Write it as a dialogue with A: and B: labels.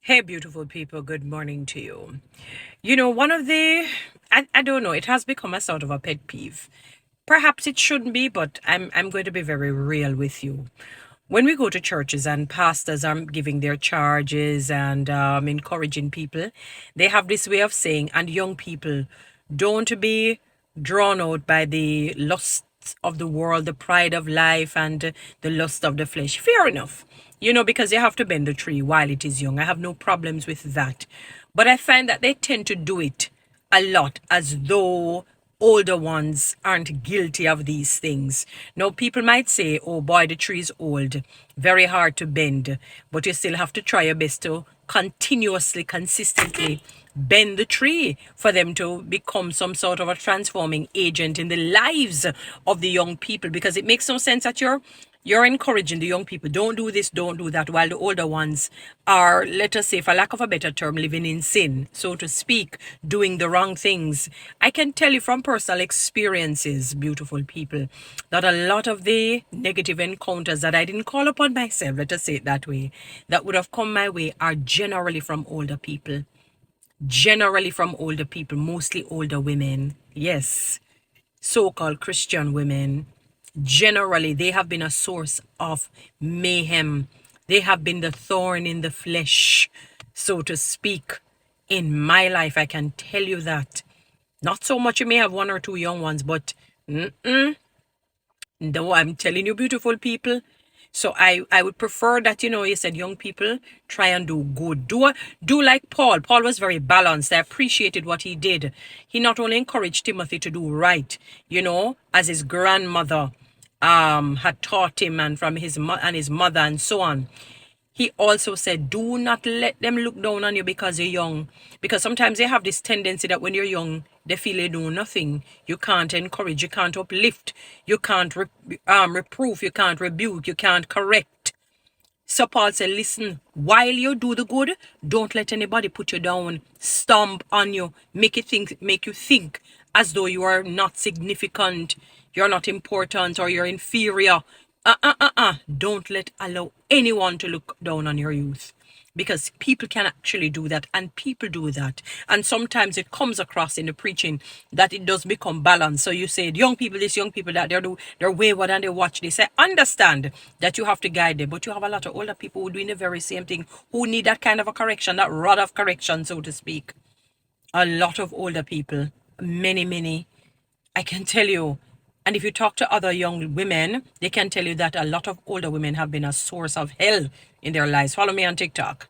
A: Hey, beautiful people, good morning to you. One of I don't know, it has become a sort of a pet peeve. Perhaps it shouldn't be, but I'm going to be very real with you. When we go to churches and pastors are giving their charges and encouraging people, they have this way of saying, and young people, don't be drawn out by the lusts of the world, the pride of life, and the lust of the flesh. Fair enough. Because you have to bend the tree while it is young. I have no problems with that. But I find that they tend to do it a lot as though older ones aren't guilty of these things. Now, people might say, oh boy, the tree is old, very hard to bend, but you still have to try your best to continuously, consistently bend the tree for them to become some sort of a transforming agent in the lives of the young people, because it makes no sense that you're encouraging the young people, don't do this, don't do that, while the older ones are, let us say, for lack of a better term, living in sin, so to speak, doing the wrong things. I can tell you from personal experiences, beautiful people, that a lot of the negative encounters that I didn't call upon myself, let us say it that way, that would have come my way are generally from older people. Generally from older people, mostly older women. Yes, so-called Christian women. Generally, they have been a source of mayhem. They have been the thorn in the flesh, so to speak, in my life. I can tell you that. Not so much you may have one or two young ones, but no, I'm telling you, beautiful people. So I would prefer that, you said young people try and do good. Do like Paul. Paul was very balanced. I appreciated what he did. He not only encouraged Timothy to do right, as his grandmother had taught him, and from his mother and so on. He also said, do not let them look down on you because you're young. Because sometimes they have this tendency that when you're young, they feel they do nothing. You can't encourage, you can't uplift, you can't reprove, you can't rebuke, you can't correct. So Paul said, listen, while you do the good, don't let anybody put you down, stomp on you, make you think as though you are not significant, you're not important, or you're inferior. Don't allow anyone to look down on your youth. Because people can actually do that, and people do that. And sometimes it comes across in the preaching that it does become balanced. So you said, young people, this, young people, that they're wayward and they watch this. I understand that you have to guide them, but you have a lot of older people who are doing the very same thing, who need that kind of a correction, that rod of correction, so to speak. A lot of older people, many, many, I can tell you. And if you talk to other young women, they can tell you that a lot of older women have been a source of hell in their lives. Follow me on TikTok.